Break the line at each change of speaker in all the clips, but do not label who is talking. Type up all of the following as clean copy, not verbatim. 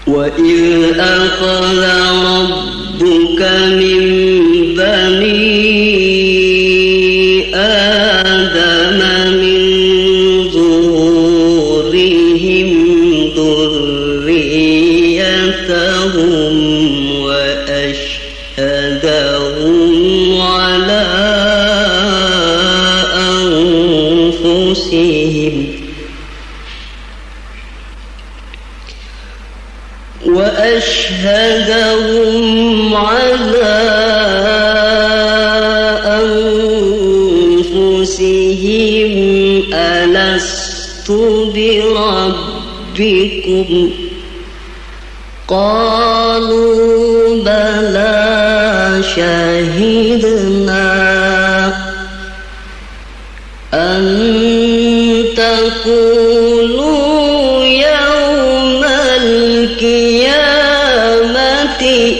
وَإِذْ أَخَذَ رَبُّكَ مِنْ بَنِي آدَمَ مِنْ ظُهُورِهِمْ ذُرِّيَّتَهُمْ وَأَشْهَدَهُمْ عَلَى أنفسهم ألست بربكم قالوا بلى شهدنا أن تقولوا يوم القيامة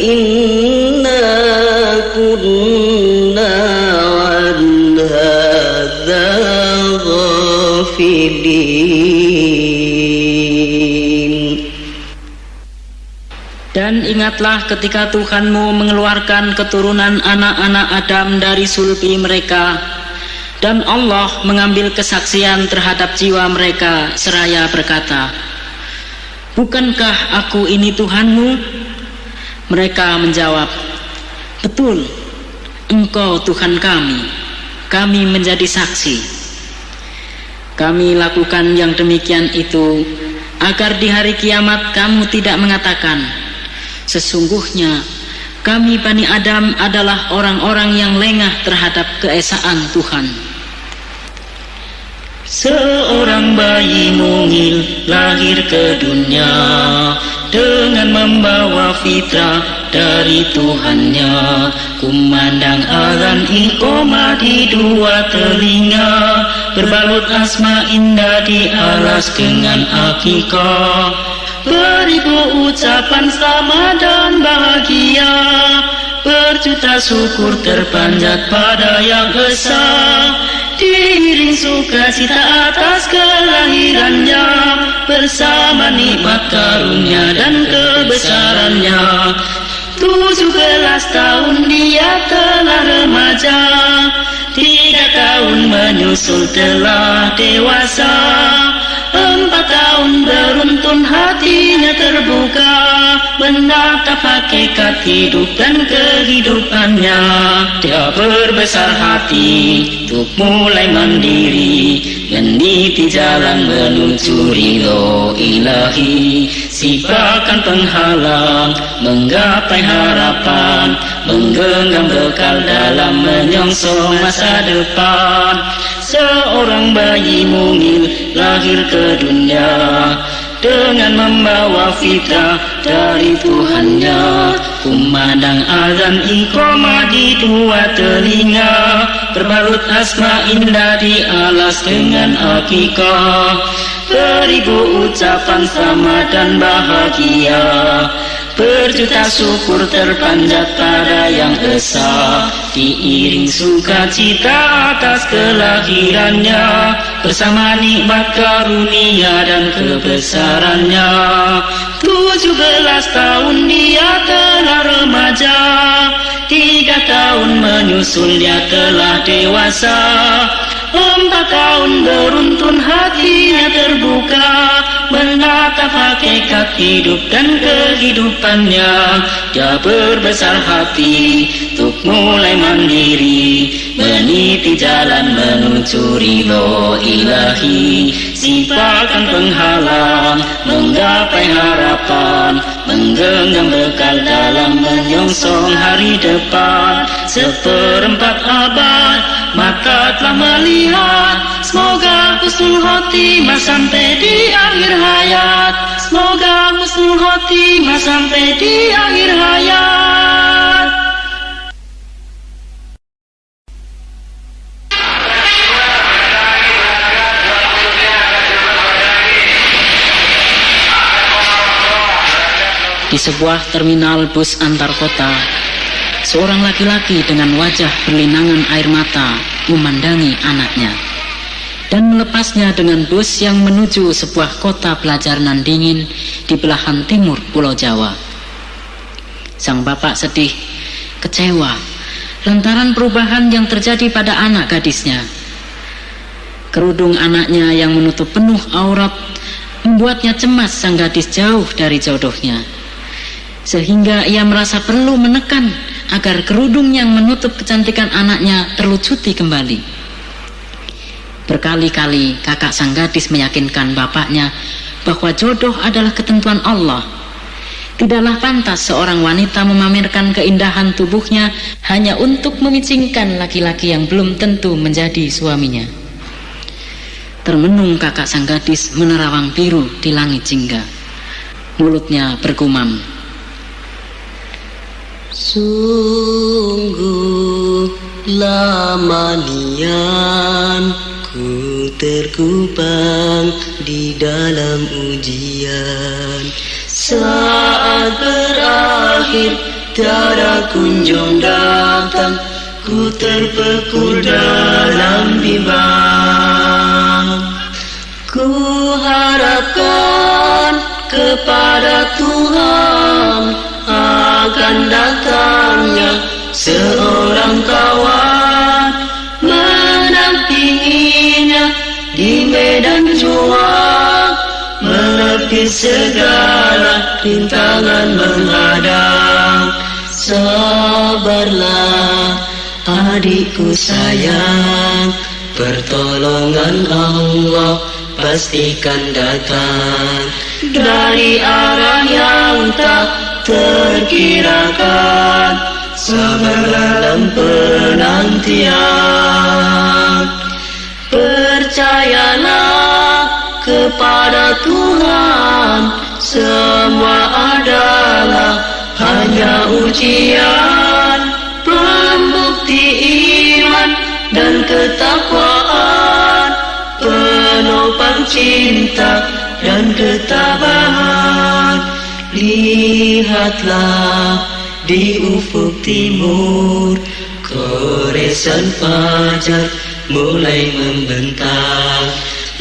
إنا كنا عن هذا غافلين.
Dan ingatlah ketika Tuhanmu mengeluarkan keturunan anak-anak Adam dari sulbi mereka, dan Allah mengambil kesaksian terhadap jiwa mereka seraya berkata, "Bukankah aku ini Tuhanmu?" Mereka menjawab, "Betul, Engkau Tuhan kami. Kami menjadi saksi." Kami lakukan yang demikian itu agar di hari kiamat kamu tidak mengatakan, "Sesungguhnya kami Bani Adam adalah orang-orang yang lengah terhadap keesaan Tuhan."
Seorang bayi mungil lahir ke dunia dengan membawa fitrah dari Tuhannya. Kumandang azan iqamah di dua telinga, berbalut asma indah di alas dengan akikah. Beribu ucapan selamat dan bahagia, berjuta syukur terpanjat pada Yang Esa. Diiring sukacita atas kelahirannya, bersama nikmat karunia dan kebesarannya. 17 tahun dia telah remaja, 3 tahun menyusul telah dewasa. 4 tahun beruntun hatinya terbuka, menatap hakikat hidup dan kehidupannya. Dia berbesar hati untuk mulai mandiri, meniti jalan menuju ridho ilahi. Sipakan penghalang menggapai harapan, menggenggam bekal dalam menyongsong masa depan. Seorang bayi mungil lahir ke dunia dengan membawa fitrah dari Tuhannya. Kumandang azan iqamah di dua telinga, berbalut asma indah di alas dengan akikah. Beribu ucapan selamat dan bahagia, berjuta syukur terpanjat pada Yang Esa. Diiring sukacita atas kelahirannya, bersama nikmat karunia dan kebesarannya. 17 tahun dia telah remaja, 3 tahun menyusul dia telah dewasa. 4 tahun beruntun hatinya terbuka, menatap hakikat hidup dan kehidupannya. Dia berbesar hati untuk mulai mandiri, meniti jalan menuju ridho ilahi. Sipakan penghalang menggapai harapan, menggenggam bekal dalam menyongsong hari depan. 1/4 abad mata telah melihat, semoga husnul khotimah sampai di akhir hayat. Semoga husnul khotimah sampai di akhir hayat.
Di sebuah terminal bus antar kota, seorang laki-laki dengan wajah berlinangan air mata memandangi anaknya. dan melepasnya dengan bus yang menuju sebuah kota pelajar nan dingin di belahan timur Pulau Jawa. Sang bapak sedih, kecewa lantaran perubahan yang terjadi pada anak gadisnya. Kerudung anaknya yang menutup penuh aurat membuatnya cemas sang gadis jauh dari jodohnya, sehingga ia merasa perlu menekan agar kerudung yang menutup kecantikan anaknya terlucuti kembali. Berkali-kali kakak sang gadis meyakinkan bapaknya bahwa jodoh adalah ketentuan Allah. Tidaklah pantas seorang wanita memamerkan keindahan tubuhnya hanya untuk memicingkan laki-laki yang belum tentu menjadi suaminya. Termenung kakak sang gadis menerawang biru di langit jingga. Mulutnya bergumam,
sungguh lama nian ku terkubang di dalam ujian. Saat berakhir tiada kunjung datang, ku terpekul dalam bimbang. Ku harapkan kepada Tuhan akan datangnya seorang kawan, menampinginya di medan juang, menepis segala rintangan menghadang. Sabarlah adikku sayang, pertolongan Allah pastikan datang dari arah yang tak terkirakan. Sabar dalam penantian, percayalah kepada Tuhan, semua adalah hanya ujian, pembukti iman dan ketakwaan, penopang cinta dan ketabahan. Lihatlah di ufuk timur, goresan fajar mulai membentang.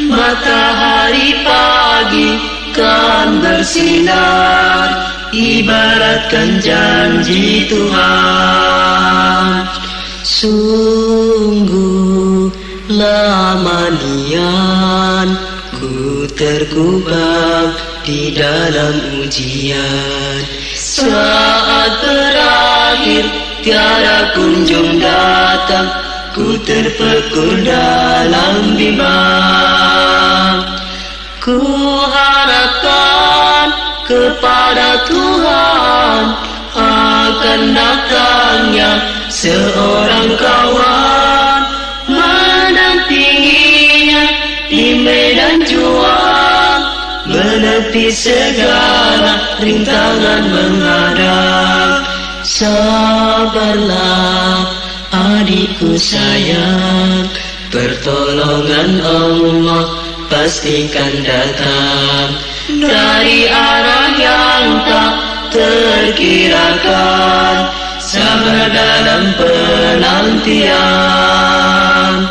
Matahari pagi kan bersinar, ibaratkan janji Tuhan. Sungguh lama nian ku terkubang di dalam ujian. Saat berakhir tiada kunjung datang, ku terpekul dalam bimbang. Ku harapkan kepada Tuhan akan datangnya seorang kawan, menampinginya di medan juang, menepis segala rintangan menghadang. Sabarlah adikku sayang, pertolongan Allah pastikan datang dari arah yang tak terkirakan. Sabar dalam penantian,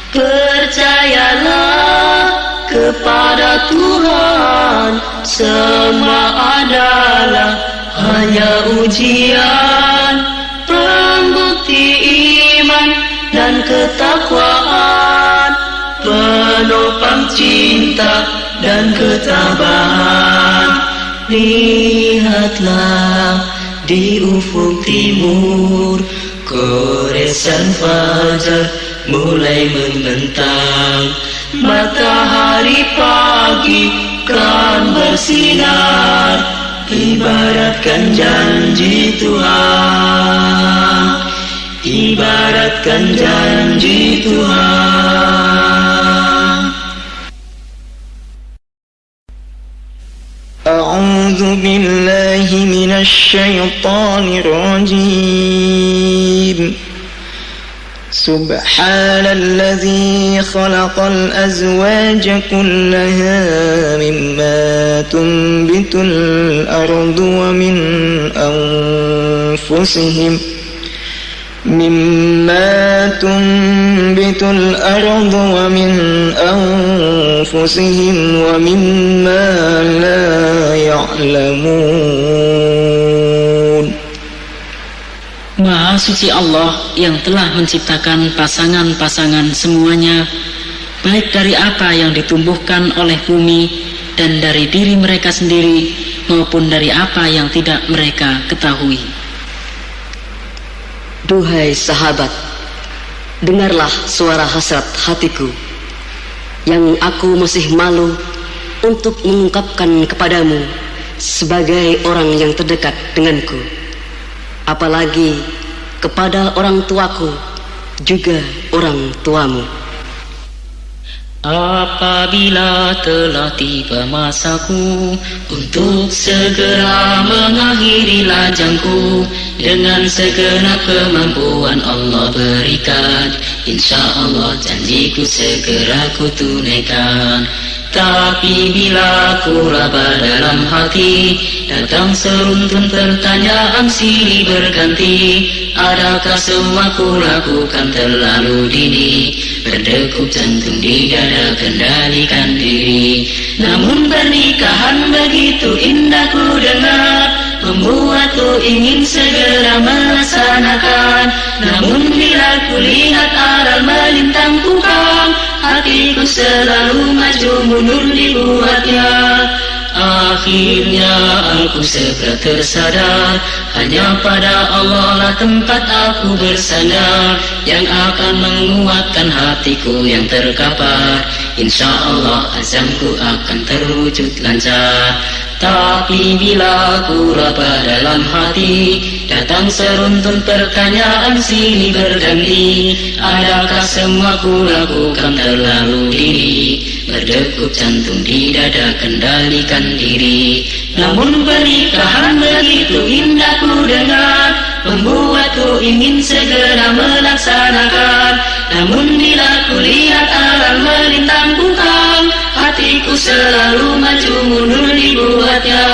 percayalah kepada Tuhan, semua adalah hanya ujian, pembukti iman dan ketakwaan, penopang cinta dan ketabahan. Lihatlah di ufuk timur, goresan fajar mulai membentang. Matahari pagi kan bersinar, ibaratkan janji Tuhan, ibaratkan janji Tuhan.
A'udzu billahi minasy syaithanir rajim. Subhanalladzi khalaqal azwaja kullaha mimma tunbitul ardu wa min anfusihim مما تنبت الأرض ومن أنفسهم ومما لا يعلمون.
Maha suci Allah yang telah menciptakan pasangan-pasangan semuanya, baik dari apa yang ditumbuhkan oleh bumi dan dari diri mereka sendiri, maupun dari apa yang tidak mereka ketahui.
Duhai sahabat, dengarlah suara hasrat hatiku yang aku masih malu untuk mengungkapkan kepadamu sebagai orang yang terdekat denganku, apalagi kepada orang tuaku, juga orang tuamu.
Apabila telah tiba masaku untuk segera mengakhiri lajangku, dengan segenap kemampuan Allah berikan, insya Allah janjiku segera ku tunaikan. Tapi bila ku raba dalam hati, datang seruntun pertanyaan silih berganti. Adakah semua ku lakukan terlalu dini? Berdegup jantung di dada, kendalikan diri. Namun pernikahan begitu indah ku dengar, membuatku ingin segera melaksanakan. Namun bila ku lihat aral melintang pukang, hatiku selalu maju mundur dibuatnya. Akhirnya aku segera tersadar, hanya pada Allah lah tempat aku bersandar, yang akan menguatkan hatiku yang terkapar. Insya Allah azamku akan terwujud lancar. Tapi bila ku raba dalam hati, datang seruntun pertanyaan silih berganti. Adakah semua ku lakukan terlalu dini? Berdegup jantung di dada, kendalikan diri. Namun pernikahan begitu indah ku dengar, membuatku ingin segera melaksanakan. Namun bila ku lihat aral melintang bukang, hatiku selalu maju mundur dibuatnya.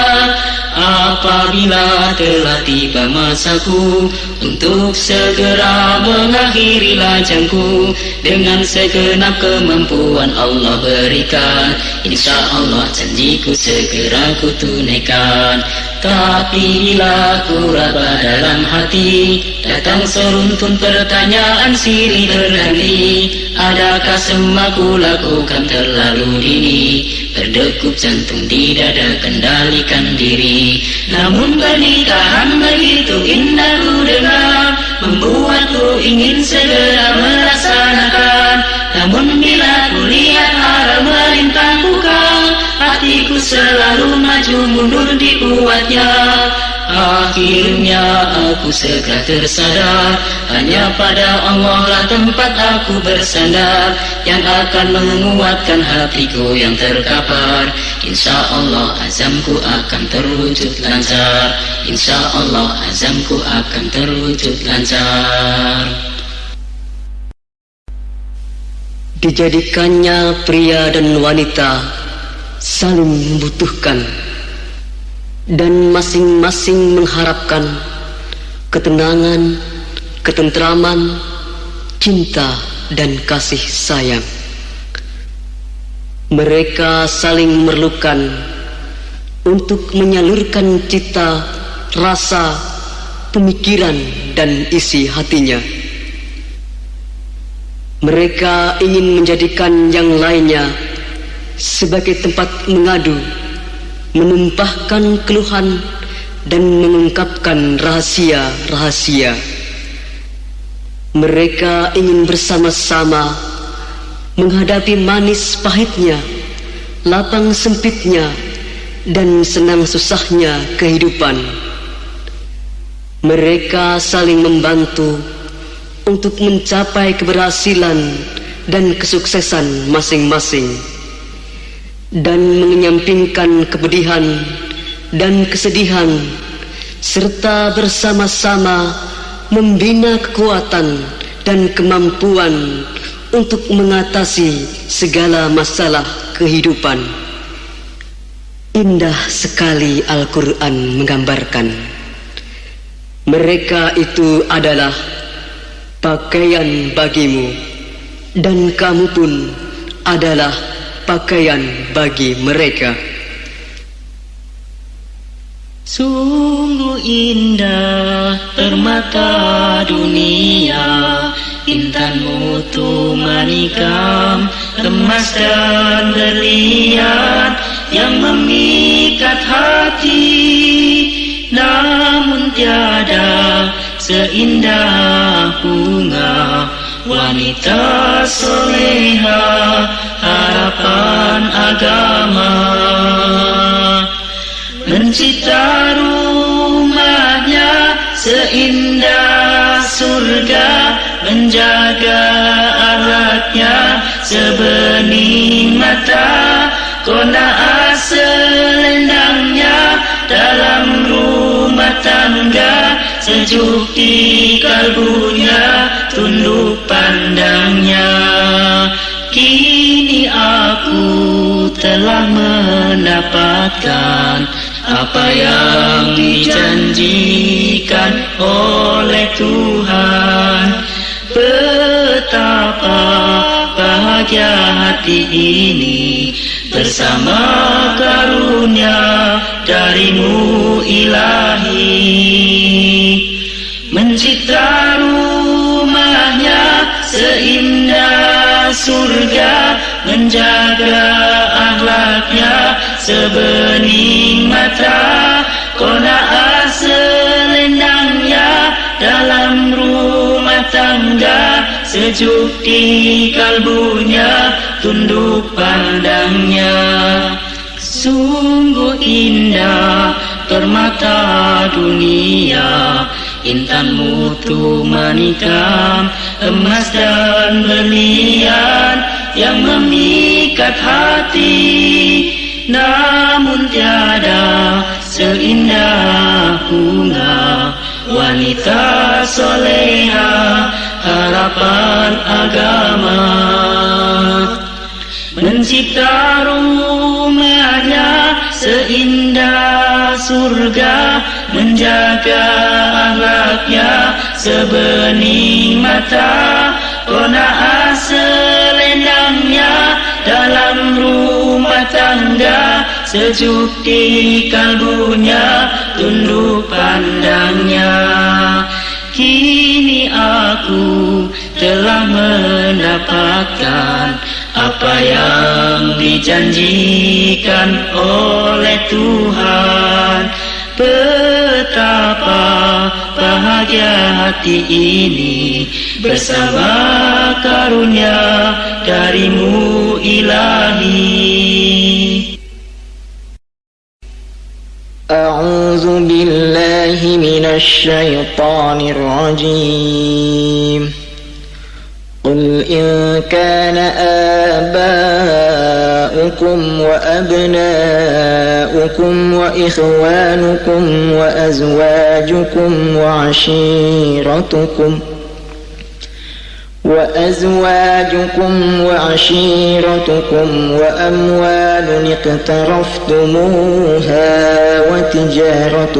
Apabila telah tiba masaku untuk segera mengakhiri lajangku, dengan segenap kemampuan Allah berikan, insya Allah janjiku segera ku tunaikan. Tapi bila ku raba dalam hati, datang seruntun pertanyaan silih berganti. Adakah semua ku lakukan terlalu dini? Berdegup jantung di dada, kendalikan diri. Namun pernikahan begitu indah ku dengar, membuatku ingin segera melaksanakan. Namun bila ku lihat arah melintang bukang, hatiku selalu maju mundur dibuatnya. Akhirnya aku segera tersadar, hanya pada Allah lah tempat aku bersandar, yang akan menguatkan hatiku yang terkapar. Insya Allah azamku akan terwujud lancar. Insya Allah azamku akan terwujud lancar.
Dijadikannya pria dan wanita saling membutuhkan, dan masing-masing mengharapkan ketenangan, ketentraman, cinta, dan kasih sayang. Mereka saling memerlukan untuk menyalurkan cita, rasa, pemikiran, dan isi hatinya. Mereka ingin menjadikan yang lainnya sebagai tempat mengadu, menumpahkan keluhan, dan mengungkapkan rahasia-rahasia. Mereka ingin bersama-sama menghadapi manis pahitnya, lapang sempitnya, dan senang susahnya kehidupan. Mereka saling membantu untuk mencapai keberhasilan dan kesuksesan masing-masing, dan menyampingkan kepedihan dan kesedihan, serta bersama-sama membina kekuatan dan kemampuan untuk mengatasi segala masalah kehidupan. Indah sekali Al-Quran menggambarkan. Mereka itu adalah pakaian bagimu, dan kamu pun adalah pakaian bagi mereka.
Sungguh indah permata dunia, intan mutu manikam, emas dan berlian yang memikat hati. Namun tiada seindah bunga wanita soleha, harapan agama. Mencipta rumahnya seindah surga, menjaga akhlaknya sebening mata. Qanaah selendangnya dalam rumah tangga, sejuk di kalbunya tunduk pandangnya. Kini aku telah mendapatkan apa yang dijanjikan oleh Tuhan. Betapa bahagia hati ini bersama karunia darimu ilahi. Mencipta rumahnya seindah surga, menjaga akhlaknya sebening mata. Qanaah selendangnya dalam rumah tangga, sejuk di kalbunya tunduk pandangnya. Sungguh indah permata dunia, intan mutu manikam, emas dan berlian yang memikat hati. Namun tiada seindah bunga wanita soleha, harapan agama. Mencipta rumahnya seindah surga, menjaga akhlaknya sebening mata. Qanaah selendangnya dalam rumah tangga, sejuk di kalbunya tunduk pandangnya. Kini aku telah mendapatkan apa yang dijanjikan oleh Tuhan. Betapa bahagia hati ini bersama karunia darimu ilahi.
A'udzu billahi minasy syaithanir rajim. قل إن كان آباؤكم وأبناؤكم وإخوانكم وأزواجكم وعشيرتكم وأموال اقترفتموها وتجارة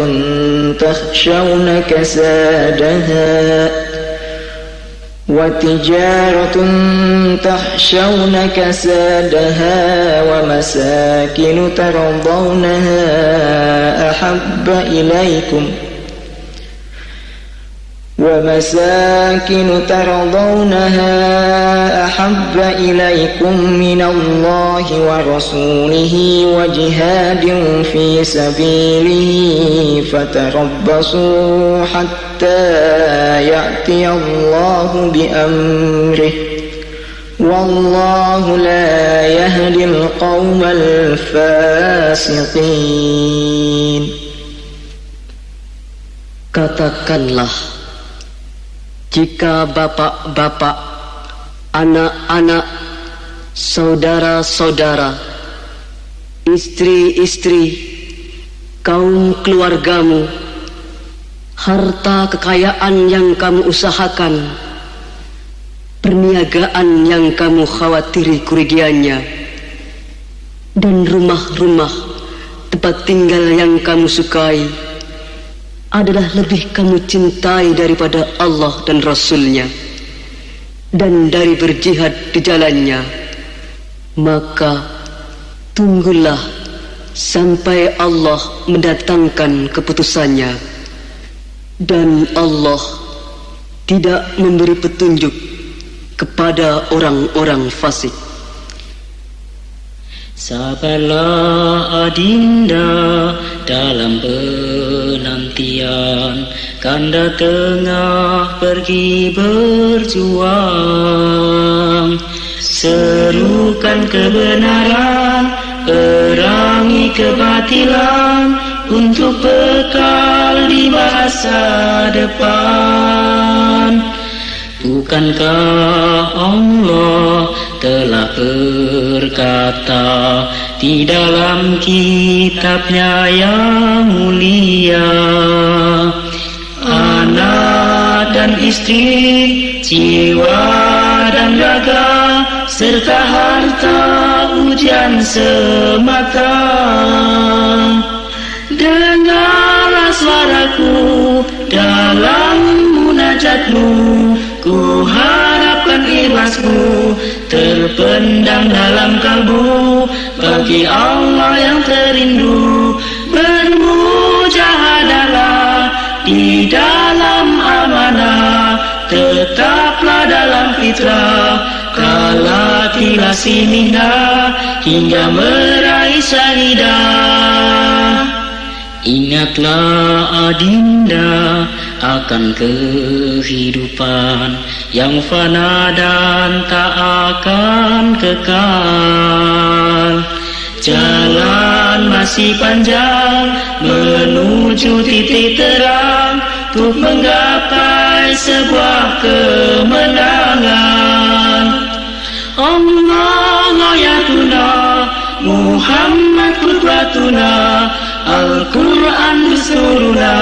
تخشون كسادها ومساكن ترضونها أحب إليكم من الله ورسوله وجهاد في سبيله فتربصوا حتى يأتي الله بأمره والله لا يهدي القوم الفاسقين.
Katakanlah, jika bapak-bapak, anak-anak, saudara-saudara, istri-istri, kaum keluargamu, harta kekayaan yang kamu usahakan, perniagaan yang kamu khawatiri kerugiannya, dan rumah-rumah tempat tinggal yang kamu sukai adalah lebih kamu cintai daripada Allah dan Rasul-Nya. dan dari berjihad di jalannya, maka tunggulah sampai Allah mendatangkan keputusannya, dan Allah tidak memberi petunjuk kepada orang-orang fasik.
Sabarlah adinda dalam penantian, kanda tengah pergi berjuang. Serukan kebenaran, perangi kebatilan, untuk bekal di masa depan. Bukankah Allah telah berkata di dalam kitabnya yang mulia, anak dan istri, jiwa dan raga, serta harta ujian semata. Dengarlah suaraku dalam munajatmu, ku harapkan ikhlasmu terpendam dalam kalbu, bagi Allah yang terindu. Bermujahadalah di dalam amanah, tetaplah dalam fitrah, kalatila sinina hingga meraih syahidah. Ingatlah adinda akan kehidupan yang fana dan tak akan kekal. Jalan masih panjang menuju titik terang, untuk menggapai sebuah kemenangan. Allah ayatuna, Muhammad qudwatuna, Al-Quran dusturuna,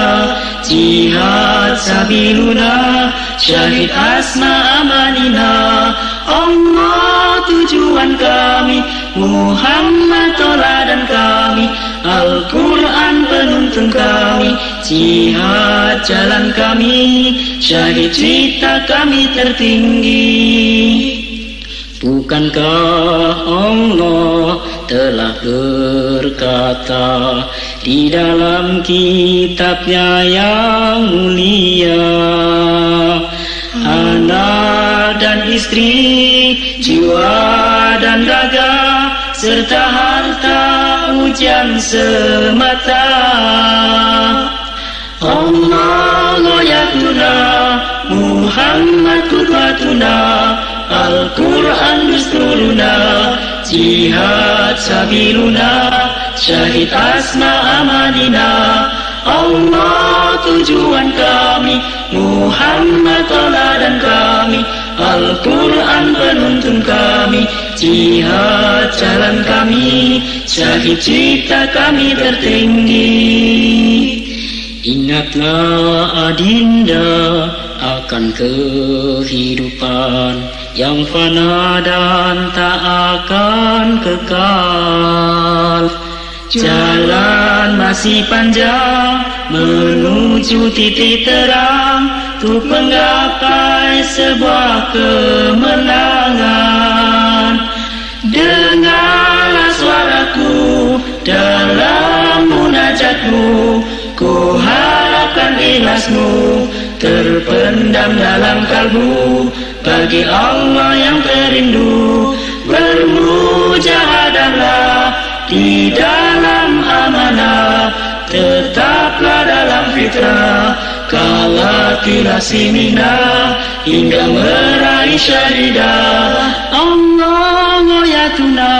jihad sabiluna, syahid asma amanina. Allah tujuan kami, Muhammad toladan kami, Al-Quran penuntun kami, jihad jalan kami, syahid cita kami tertinggi. Bukankah Allah telah berkata di dalam kitabnya yang mulia, anak dan istri, jiwa dan raga, serta harta ujian semata. Allah ayatuna, Muhammad qudwatuna, Al-Quran dusturuna, jihad sabiluna, syahid asma amanina. Allah tujuan kami, Muhammad toladan kami, Al-Quran penuntun kami, jihad jalan kami, syahid cita kami tertinggi. Ingatlah adinda akan kehidupan yang fana dan tak akan kekal. Jalan masih panjang menuju titik terang, untuk menggapai sebuah kemenangan. Dengarlah suaraku dalam munajatmu, ku harapkan ikhlasmu terpendam dalam kalbu, bagi Allah yang terindu. Bermujahadalah di dalam amanah, tetaplah dalam fitrah, kalatila sinina hingga meraih syahidah. Allah ayatuna,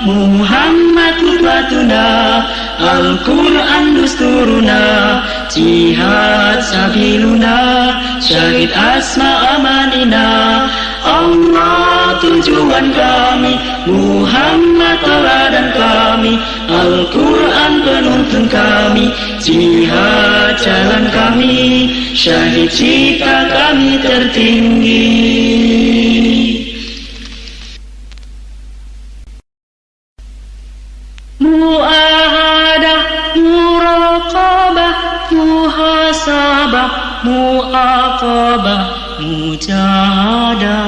Muhammad qudwatuna, Al-Quran dusturuna, jihad sabiluna, syahid asma amanina. Allah tujuan kami, Muhammad toladan kami, Al-Quran penuntun kami, jihad jalan kami, syahid cita kami tertinggi. Mu'ahadah, muraqabah, muhasabah, mu'aqabah,
mujahadah.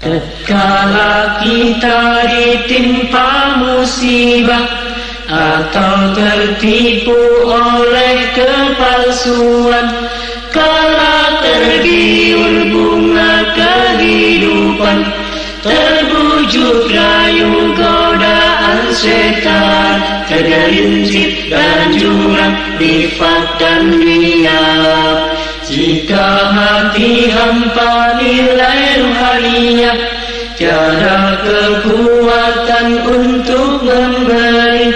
Tatkala kita ditimpa musibah atau tertipu oleh kepalsuan, kala tergiur bunga kehidupan, terbujuk rayu godaan setan, tergelincir dalam jurang nifaq dan riya. Jika hati hampa nilai ruhaniah, tiada kekuatan untuk memberi,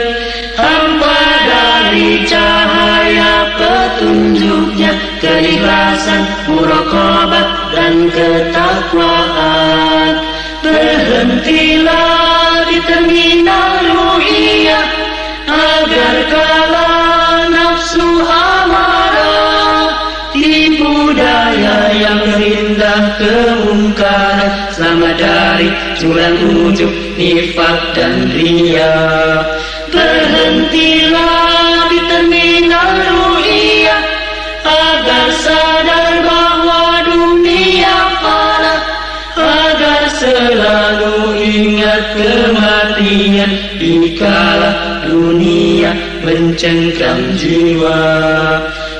hampa dari cahaya petunjuknya, keikhlasan, muraqabah dan ketakwaan. Berhentilah di terminal ruhiyah, agar kala nafsu amarah tipu daya yang merindah kemungkaran, selamat dari jurang ujub nifaq dan riya. Berhentilah di terminal ruhiyah, agar sadar bahwa dunia fana, agar selalu ingat kematian dikala dunia mencengkram jiwa.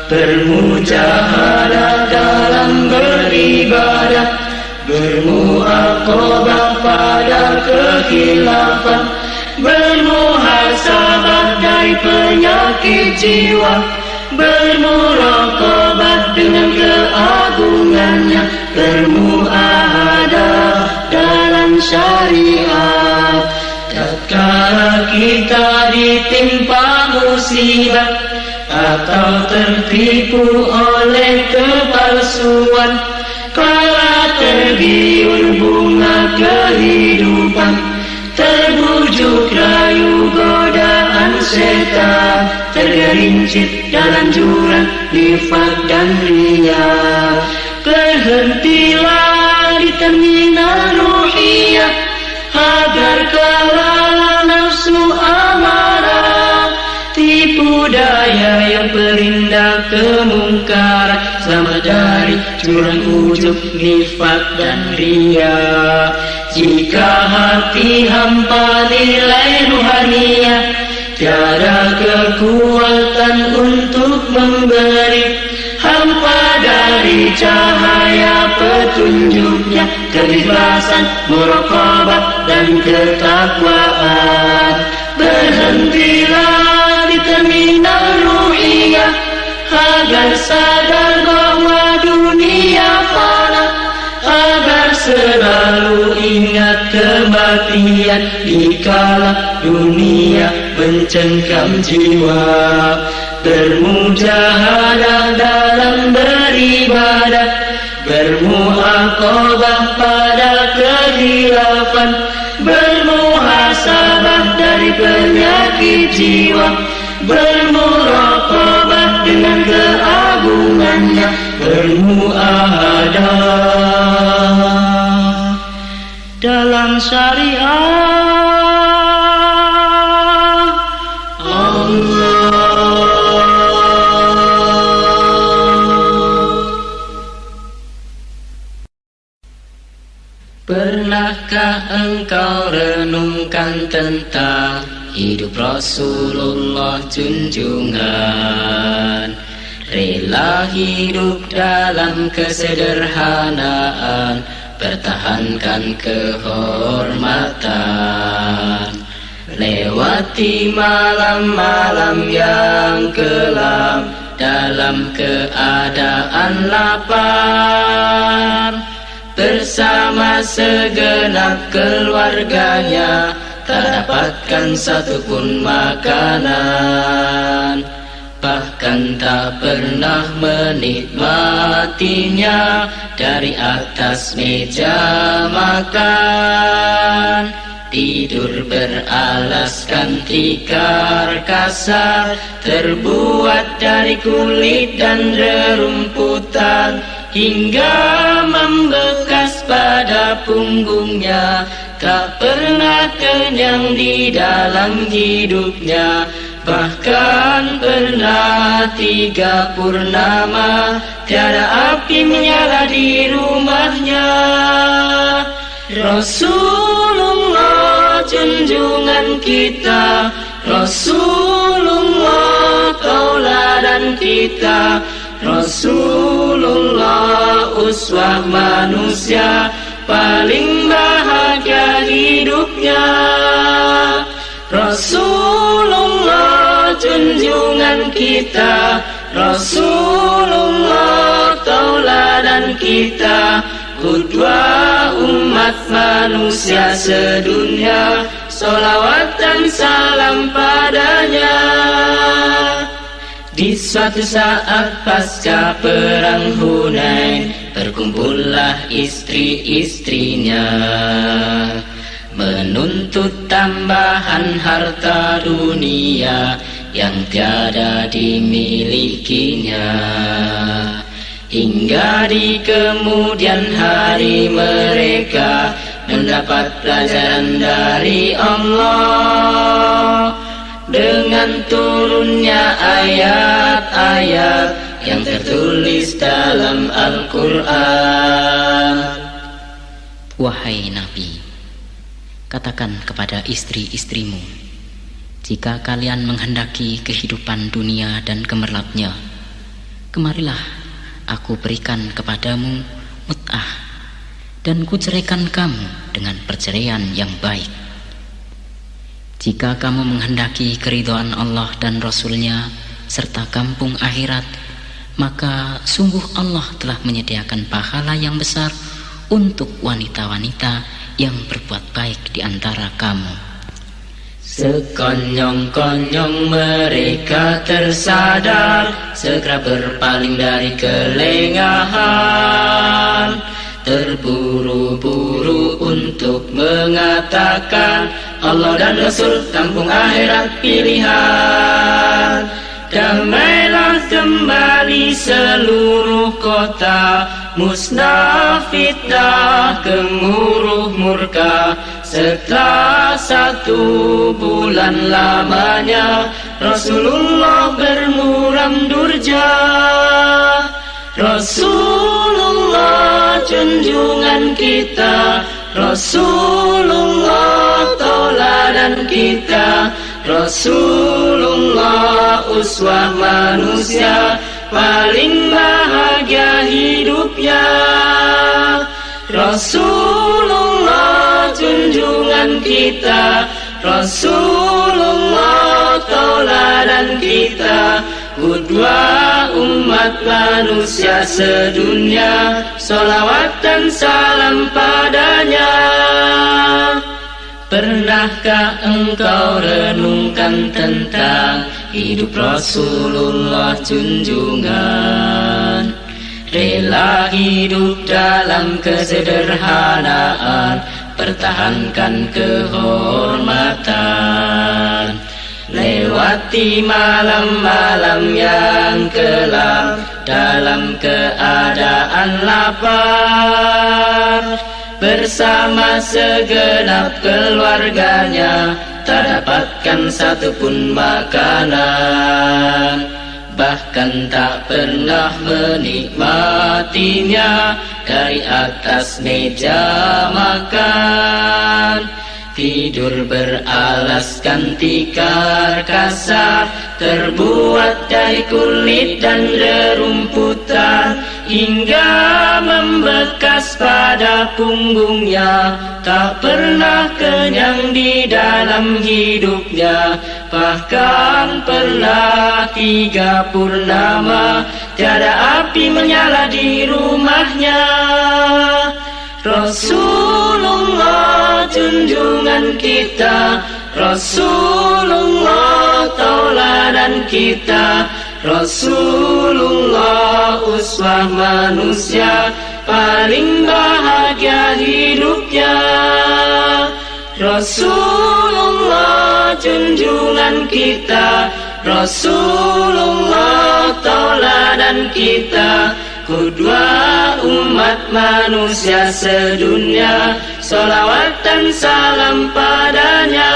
Bermujahadah dalam beribadah, bermuaqabah pada kekhilafan, bermuhasabah dari penyakit jiwa, bermuraqabah dengan keagungannya, bermuahadah dalam syariat. Tatkala kita ditimpa musibah atau tertipu oleh kepalsuan, kala tergiur bunga kehidupan, terbujuk rayu godaan setan, tergelincir dalam jurang nifaq dan riya. Berhentilah di terminal ruhiyah, agar kala nafsu amarah tipu daya yang perindah kemungkaran, selamat dari jurang ujub nifaq dan riya. Jika hati hampa nilai ruhaniah, tiada kekuatan untuk memberi, hampa dari cahaya petunjuknya, keikhlasan, muraqabah dan ketakwaan. Berhentilah di terminal ruhiyah, agar sadar bahwa dunia fana, agar selalu ingat kematian dikala dunia mencengkam jiwa. Bermujahadah dalam beribadah, bermuaqabah pada kekhilafan, bermuhasabah dari penyakit jiwa, bermuraqabah dengan keagungannya, bermuahadah dalam syariat Allah. Pernahkah engkau renungkan tentang hidup Rasulullah junjungan? Rela hidup dalam kesederhanaan, pertahankan kehormatan. Lewati malam-malam yang kelam dalam keadaan lapar, bersama segenap keluarganya tak dapatkan satupun makanan, bahkan tak pernah menikmatinya dari atas meja makan. Tidur beralaskan tikar kasar, terbuat dari kulit dan rerumputan, hingga membekas pada punggungnya. Tak pernah kenyang di dalam hidupnya, Bahkan pernah 3 purnama tiada api menyala di rumahnya. Rasulullah junjungan kita, Rasulullah tauladan kita, Rasulullah uswah manusia paling bahagia hidupnya. Rasulullah junjungan kita, Rasulullah tauladan kita, qudwah umat manusia sedunia, sholawat dan salam padanya. Di suatu saat pasca perang Hunain, berkumpullah istri-istrinya, menuntut tambahan harta dunia yang tiada dimilikinya. Hingga di kemudian hari mereka mendapat pelajaran dari Allah dengan turunnya ayat-ayat yang tertulis dalam Al-Quran.
Wahai Nabi, katakan kepada istri-istrimu, jika kalian menghendaki kehidupan dunia dan gemerlapnya, kemarilah aku berikan kepadamu mut'ah, dan kuceraikan kamu dengan perceraian yang baik. Jika kamu menghendaki keridhaan Allah dan Rasul-Nya serta kampung akhirat, maka sungguh Allah telah menyediakan pahala yang besar untuk wanita-wanita yang berbuat baik di antara kamu.
Sekonyong-konyong mereka tersadar, segera berpaling dari kelengahan, terburu-buru untuk mengatakan Allah dan Rasul kampung akhirat pilihan. Damailah kembali seluruh kota, musnah fitnah gemuruh murka. Setelah 1 bulan lamanya, Rasulullah bermuram durja. Rasulullah junjungan kita, Rasulullah tauladan kita, Rasulullah uswah manusia paling bahagia hidupnya. Rasulullah junjungan kita, Rasulullah tauladan kita, qudwah umat manusia sedunia, sholawat dan salam padanya. Pernahkah engkau renungkan tentang hidup Rasulullah junjungan? Rela hidup dalam kesederhanaan, pertahankan kehormatan, lewati malam-malam yang kelam dalam keadaan lapar. Bersama segenap keluarganya tak dapatkan satupun makanan, bahkan tak pernah menikmatinya dari atas meja makan. Tidur beralaskan tikar kasar, terbuat dari kulit dan rerumputan, hingga membekas pada punggungnya. Tak pernah kenyang di dalam hidupnya, bahkan pernah 3 purnama tiada api menyala di rumahnya. Rasulullah junjungan kita, Rasulullah tauladan kita, Rasulullah uswah manusia paling bahagia hidupnya. Rasulullah junjungan kita, Rasulullah tauladan kita, qudwah umat manusia sedunia, sholawat dan salam padanya.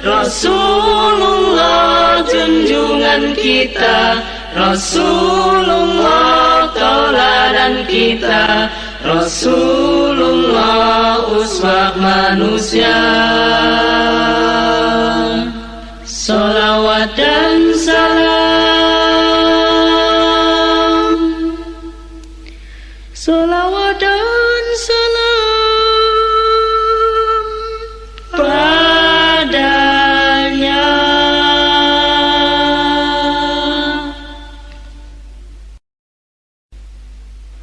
Rasulullah junjungan kita, Rasulullah tauladan kita, Rasulullah uswah manusia. Salawat dan salam, salawat dan salam padanya.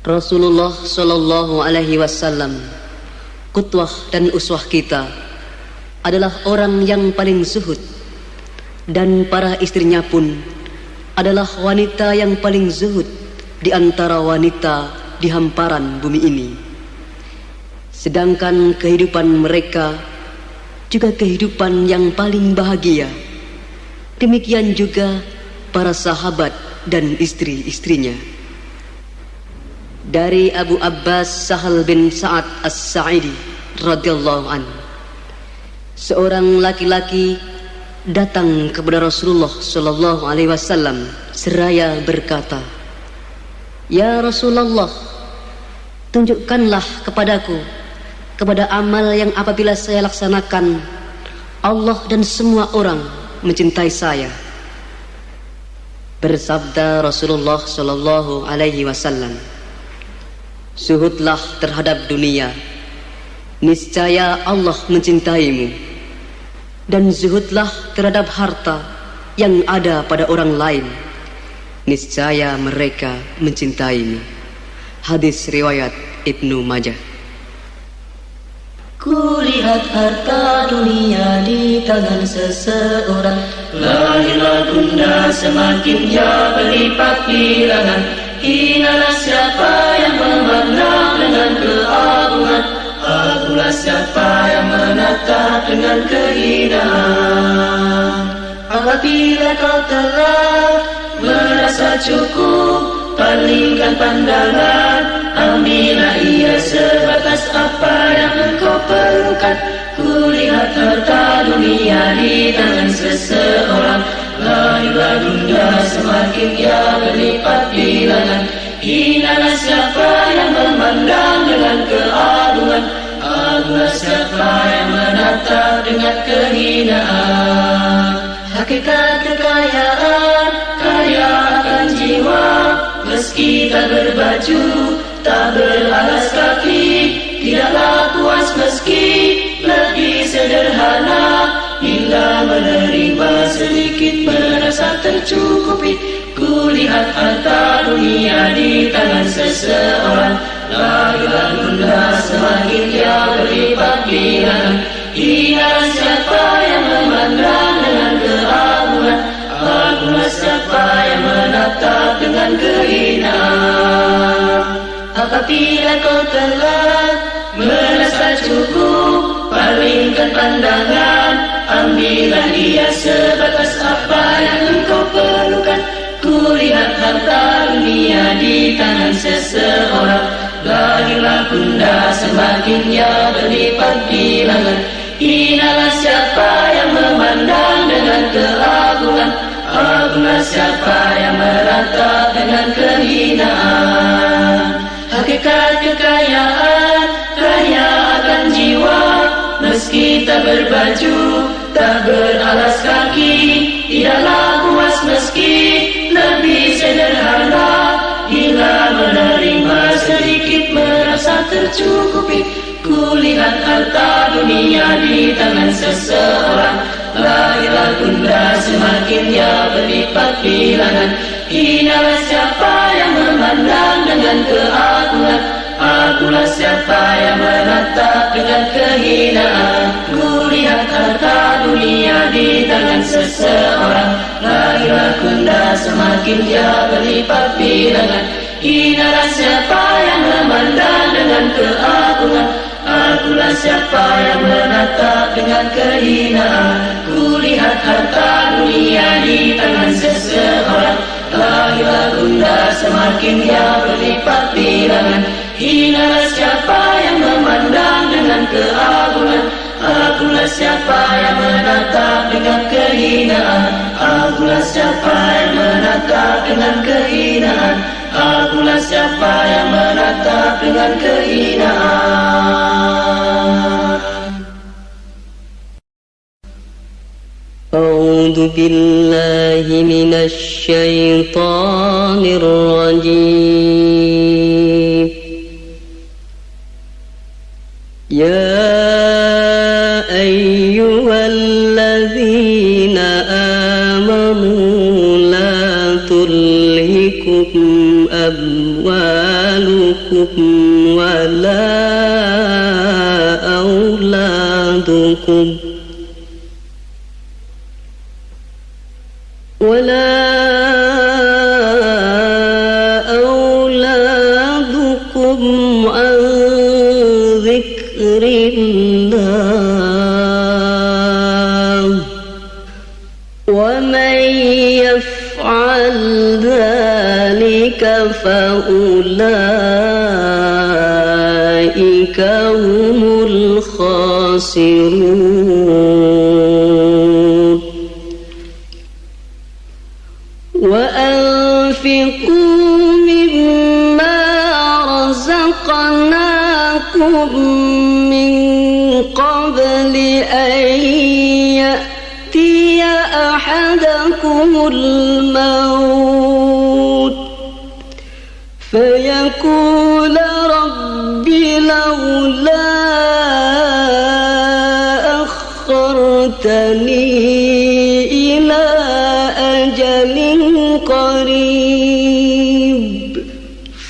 Rasulullah Shallallahu Alaihi Wasallam, qudwah dan uswah kita, adalah orang yang paling zuhud, dan para istrinya pun adalah wanita yang paling zuhud di antara wanita di hamparan bumi ini. Sedangkan kehidupan mereka juga kehidupan yang paling bahagia. Demikian juga para sahabat dan istri-istrinya. Dari Abu Abbas Sahal bin Sa'ad As-Sa'idi radhiyallahu anhu, seorang laki-laki datang kepada Rasulullah sallallahu alaihi wasallam seraya berkata, "Ya Rasulullah, tunjukkanlah kepadaku kepada amal yang apabila saya laksanakan, Allah dan semua orang mencintai saya." Bersabda Rasulullah sallallahu alaihi wasallam, "Zuhudlah terhadap dunia, niscaya Allah mencintaimu. Dan zuhudlah terhadap harta yang ada pada orang lain, niscaya mereka mencintaimu." Hadis riwayat Ibnu Majah.
Kulihat harta dunia di tangan seseorang, lahirlah bunda semakin ia berlipat bilangan. Hinalah siapa yang memandang dengan keagungan, akulah siapa yang menatap dengan kehinaan. Apabila kau telah merasa cukup, palingkan pandangan, ambillah ia sebatas apa yang engkau perlukan. Kulihat harta dunia di tangan seseorang, lahirlah bunda semakin ia berlipat bilangan. Hinalah siapa yang memandang dengan keagungan, akulah siapa yang menatap dengan kehinaan. Hakikat kekayaan, kaya akan jiwa, meski tak berbaju, tak beralas kaki, tidaklah puas meski lebih sederhana. Bila menerima sedikit merasa tercukupi, kulihat harta dunia di tangan seseorang, lahirlah bunda semakin ia berlipat bilangan. Hinalah siapa yang memandang dengan keagungan, akulah siapa yang menatap dengan kehinaan. Apabila kau telah merasa cukup, palingkan pandangan, ambillah ia sebatas apa yang engkau perlukan. Kulihat harta dunia di tangan seseorang, lahirlah bunda semakin ia berlipat bilangan. Hinalah siapa yang memandang dengan keagungan, akulah siapa yang menatap dengan kehinaan. Hakikat kekayaan, kaya akan jiwa, meski tak berbaju, tak beralas kaki, tidaklah puas meski lebih sederhana. Bila menerima sedikit merasa tercukupi, kulihat harta dunia di tangan seseorang, lahirlah bunda semakin ia berlipat bilangan. Hinalah siapa yang memandang dengan keagungan, akulah siapa yang menatap dengan kehinaan. Kulihat harta dunia di tangan seseorang, lahirlah bunda semakin ia berlipat bilangan. Hinalah siapa yang memandang dengan keagungan, akulah siapa yang menatap dengan kehinaan. Kulihat harta dunia di tangan seseorang, lahirlah bunda semakin ia berlipat bilangan. Hinalah siapa yang memandang dengan keagungan, akulah Akulah siapa yang menatap dengan kehinaan. Akulah siapa yang menatap dengan kehinaan. Akulah siapa yang menatap dengan kehinaan.
A'udzu billahi minasy syaithanir rajim. Ya ayyuhalladzina amanu la tulhikum amwalukum wala auladukum عن ذكر الله ومن يفعل ذلك فأولئك هم الخاسرون وأنفقوا مما رزقناكم من قبل أن يأتي أحدكم الموت فيقول رب لولا أخرتني إلى أجل قريب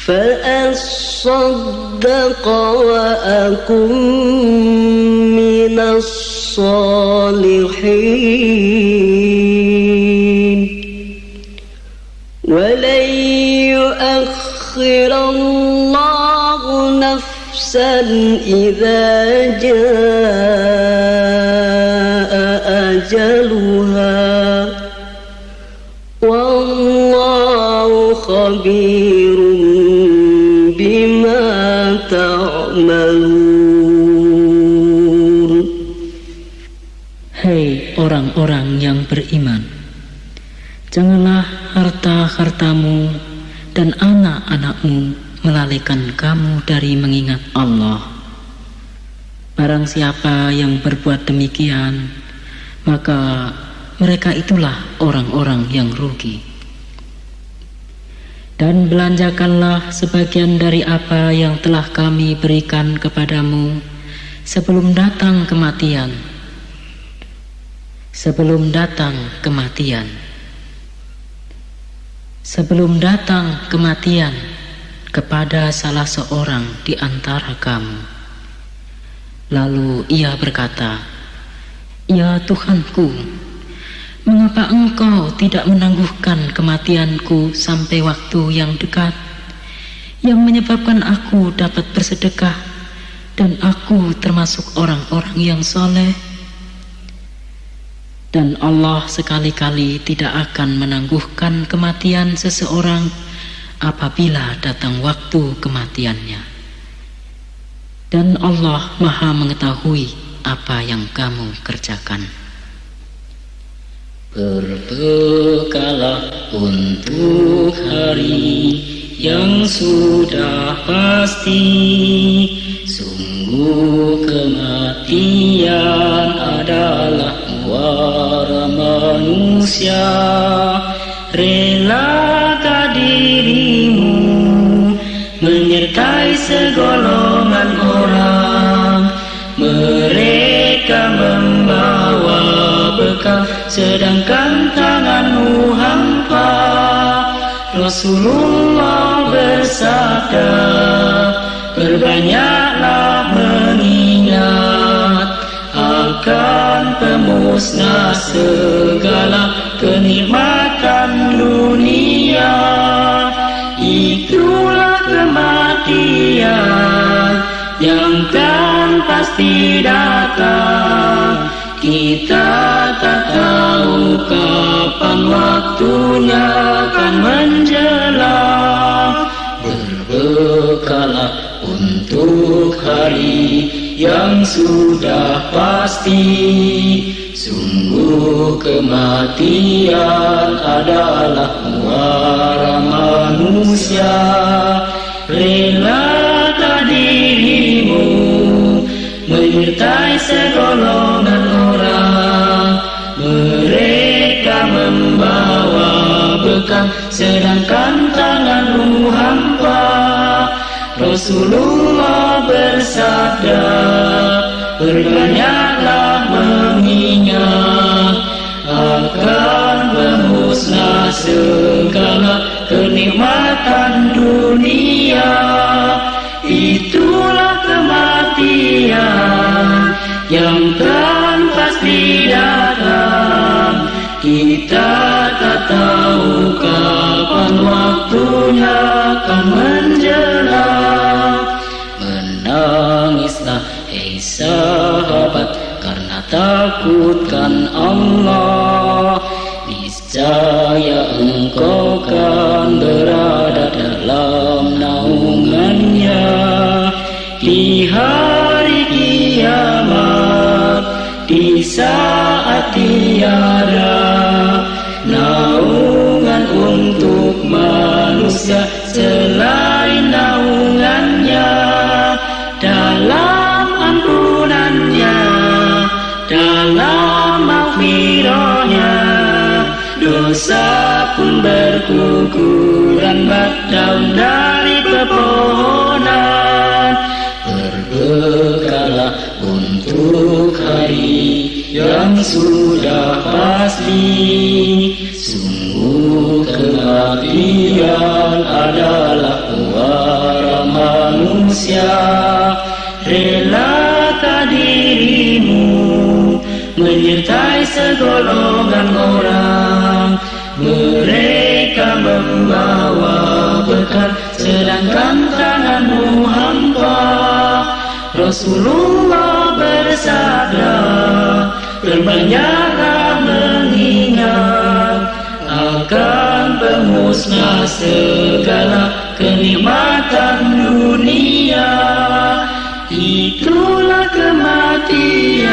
فأصدق وأكن من الصالحين ولن يؤخر الله نفسا إذا جاء أجلها والله خبير بما تعملون.
Hei orang-orang yang beriman, janganlah harta-hartamu dan anak-anakmu melalaikan kamu dari mengingat Allah. Barang siapa yang berbuat demikian, maka mereka itulah orang-orang yang rugi. Dan belanjakanlah sebagian dari apa yang telah kami berikan kepadamu sebelum datang kematian. Sebelum datang kematian. Sebelum datang kematian kepada salah seorang di antara kamu. Lalu ia berkata, "Ya Tuhanku, mengapa engkau tidak menangguhkan kematianku sampai waktu yang dekat, yang menyebabkan aku dapat bersedekah dan aku termasuk orang-orang yang soleh?" Dan Allah sekali-kali tidak akan menangguhkan kematian seseorang apabila datang waktu kematiannya. Dan Allah Maha mengetahui apa yang kamu kerjakan.
Berbekalah untuk hari yang sudah pasti. Sungguh kematian adalah muara manusia. Relakah dirimu menyertai segolongan orang? Mereka membawa bekal sedangkan tanganmu hampa. Rasulullah bersabda, berbanyaklah mengingat akan pemusnah segala kenikmatan dunia. Itulah kematian yang kan pasti datang. Kita tak tahu kapan waktunya akan menjelang. Berbekalah untuk hari yang sudah pasti. Sungguh kematian adalah muara manusia. Relakah dirimu menyertai segolongan orang? Mereka membawa bekal sedangkan tanganmu hampa. Rasulullah bersabda, berbanyaklah mengingat akan bermusnah segala kenikmatan dunia. Itulah kematian yang kan pasti datang. Kita tak tahu kapan waktunya akan menjelang. Menangislah hei sahabat, karena takutkan Allah. Niscaya engkau kan berada dalam naungannya di hari kiamat, di saat tiada naungan untuk manusia selain naungannya. Dalam ampunannya, dalam maghfirahnya, dosa pun berguguran bak daun dari pepohonan. Berbekallah untuk hari yang sudah pasti. Sungguh kematian adalah muara manusia. Relakah dirimu menyertai segolongan orang? Mereka membawa bekal sedangkan tanganmu hampa. Rasulullah bersabda, berbanyaklah mengingat akan bermusnah segala kenikmatan dunia. Itulah kematian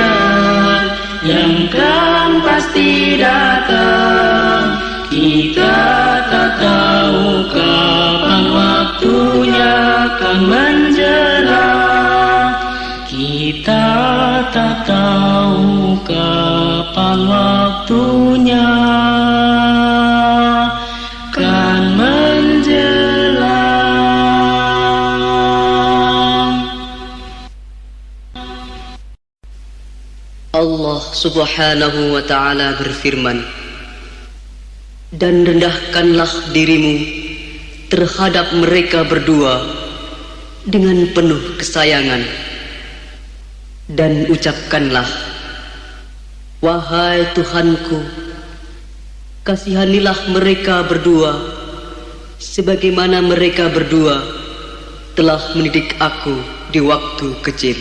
yang kan pasti datang. Kita tak tahu kapan waktunya akan menjelang. Kita tak tahu kapan waktunya akan menjelang.
Allah Subhanahu wa ta'ala berfirman, dan rendahkanlah dirimu terhadap mereka berdua dengan penuh kesayangan, dan ucapkanlah, wahai Tuhanku, kasihanilah mereka berdua sebagaimana mereka berdua telah mendidik aku di waktu kecil.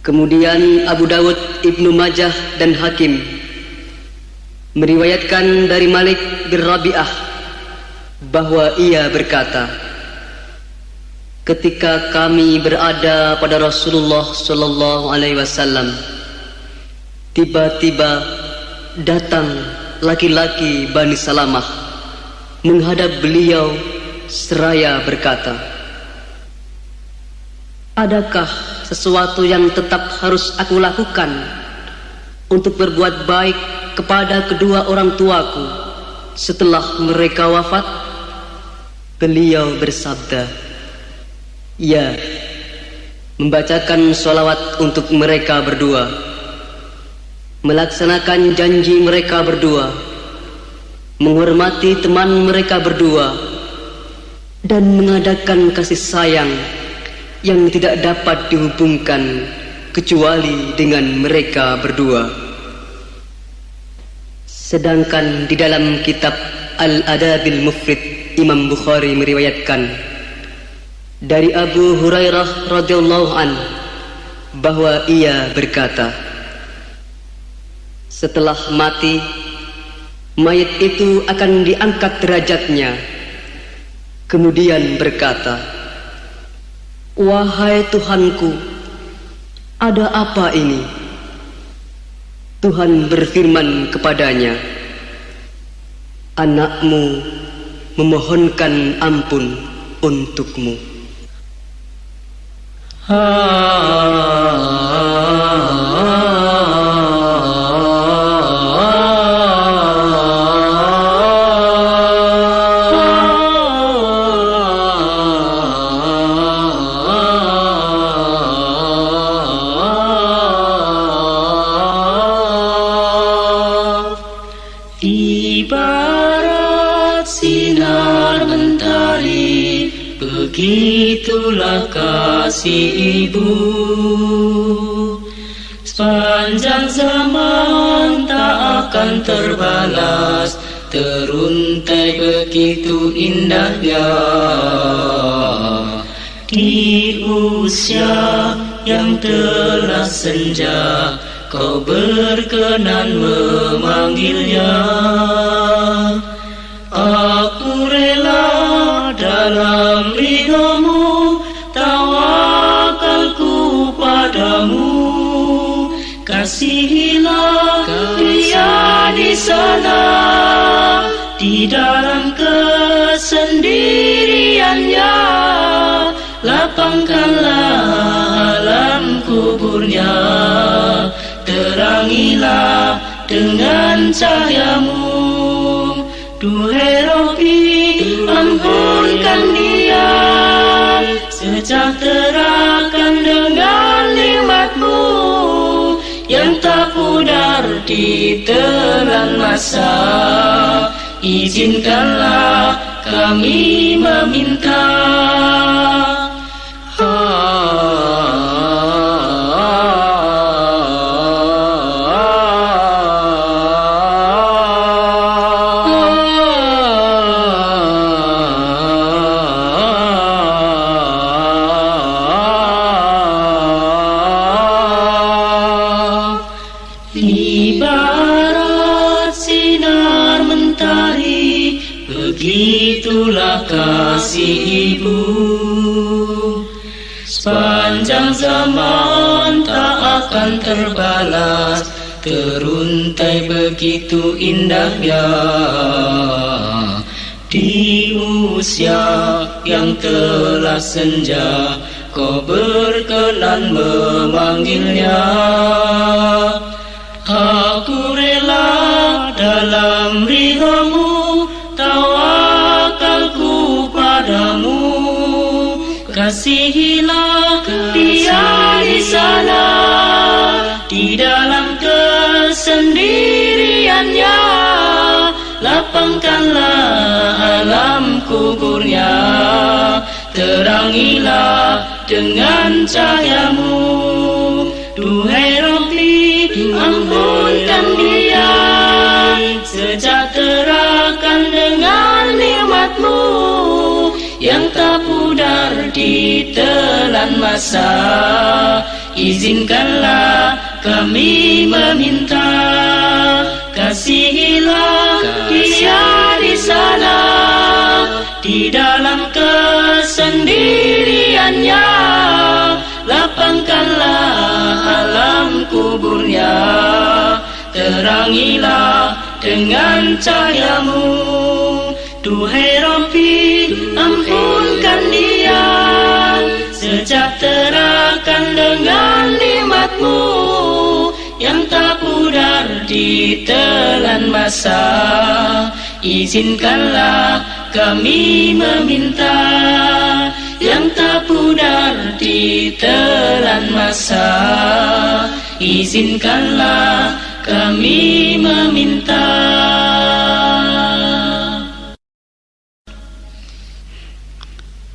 Kemudian Abu Dawud, Ibnu Majah dan Hakim meriwayatkan dari Malik bin Rabi'ah bahwa ia berkata, ketika kami berada pada Rasulullah sallallahu alaihi wasallam, tiba-tiba datang laki-laki Bani Salamah menghadap beliau seraya berkata, adakah sesuatu yang tetap harus aku lakukan untuk berbuat baik kepada kedua orang tuaku setelah mereka wafat? Beliau bersabda, ya, membacakan sholawat untuk mereka berdua, melaksanakan janji mereka berdua, menghormati teman mereka berdua, dan mengadakan kasih sayang yang tidak dapat dihubungkan kecuali dengan mereka berdua. Sedangkan di dalam kitab Al-Adabil Mufrid, Imam Bukhari meriwayatkan dari Abu Hurairah radhiyallahu an bahwa ia berkata, setelah mati, mayat itu akan diangkat derajatnya, kemudian berkata, Wahai Tuhanku, ada apa ini? Tuhan berfirman kepadanya, anakmu memohonkan ampun untukmu.
Ibarat sinar mentari, begitulah kasih ibu. Sepanjang zaman tak akan terbalas, teruntai begitu indahnya. Di usia yang telah senja, kau berkenan memanggilnya. Aku rela dalam ridhamu, tawakalku padamu. Kasihilah dia di sana, di dalam kesendiriannya. Lapangkanlah alam kuburnya, terangilah dengan cahayamu. Duhai Rabbi, ampunkan dia, sejahterakan dengan nikmat-Mu yang tak pudar di telan masa. Izinkanlah kami meminta. Ibarat sinar mentari, begitulah kasih ibu. Sepanjang zaman tak akan terbalas, teruntai begitu indahnya. Di usia yang telah senja, kau berkenan memanggilnya. Aku rela dalam ridhamu, tawakalku padamu. Kasihilah dia di sana, di dalam kesendiriannya. Lapangkanlah alam kuburnya, terangilah dengan cahayamu. Duhai Rabbi, ampunkan dia, sejahterakan dengan nikmat-Mu yang tak pudar di telan masa. Izinkanlah kami meminta. Kasihilah dia di sana, di dalam kesendiriannya. Lapangkanlah alam kuburnya, terangilah dengan cahayamu. Duhai Rabbi, ampunkan dia, sejahterakan dengan nikmat-Mu yang tak pudar di telan masa. Izinkanlah kami meminta, yang tak pudar di telan masa. Izinkanlah kami meminta.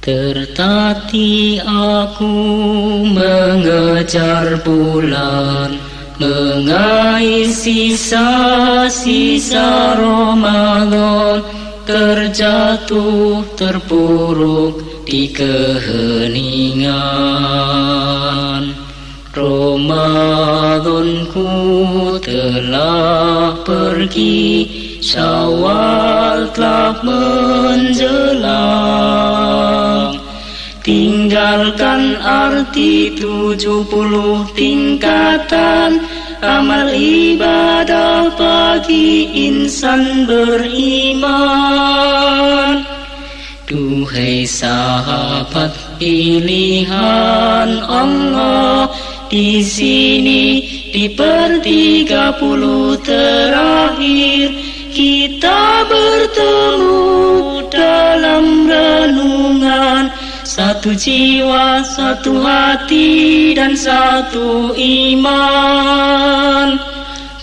Tertatih aku mengejar bulan, mengais sisa-sisa Ramadan, terjatuh terpuruk di keheningan. Ramadanku telah pergi, Syawal telah menjelang. tinggalkan arti 70 tingkatan amal ibadah bagi insan beriman. Duhai sahabat pilihan Allah, di sini di per 30 terakhir kita bertemu dalam renungan. Satu jiwa, satu hati, dan satu iman.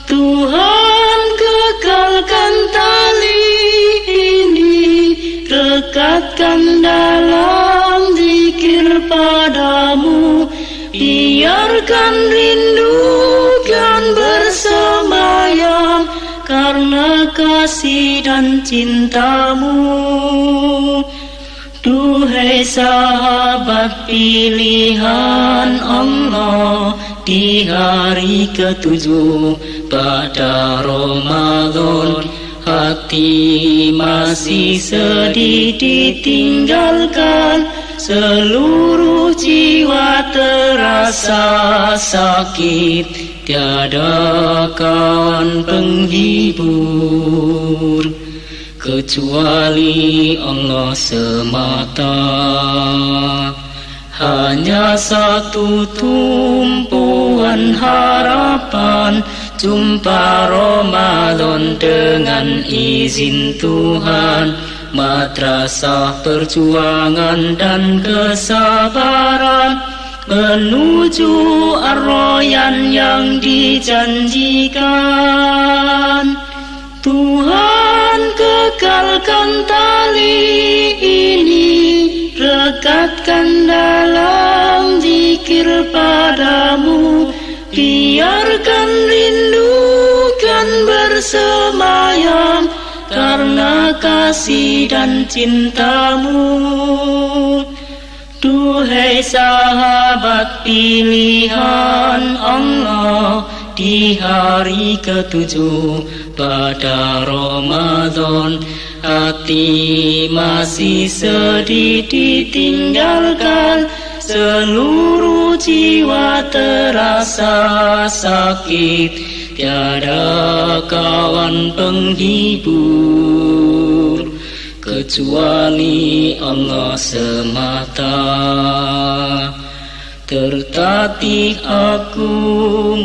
Tuhan kekalkan tali ini, rekatkan dalam zikir padamu. Biarkan rindu kan bersemayam karena kasih dan cintamu. Duhai sahabat pilihan Allah, di hari ke-7 pada Ramadan, hati masih sedih ditinggalkan, seluruh jiwa terasa sakit, tiada kawan penghibur kecuali Allah semata. Hanya satu tumpuan harapan, jumpa Ramadan dengan izin Tuhan. Madrasah perjuangan dan kesabaran menuju Ar-Rayyan yang dijanjikan. Tuhan kekalkan tali ini, rekatkan dalam zikir padamu. Biarkan rindu kan bersemayam karena kasih dan cintamu. Duhai sahabat pilihan Allah, di hari ke-7 pada Ramadan, hati masih sedih ditinggalkan, seluruh jiwa terasa sakit, tiada kawan penghibur kecuali Allah semata. Tertatih aku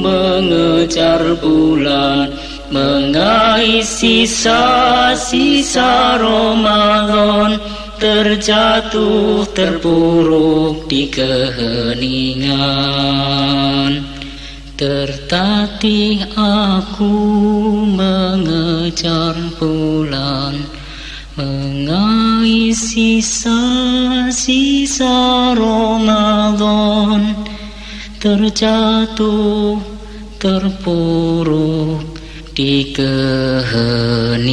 mengejar bulan, mengais sisa-sisa Ramadan, terjatuh terpuruk di keheningan. Tertatih aku mengejar bulan, mengais sisa-sisa Ramadan, terjatuh terpuruk di keheningan.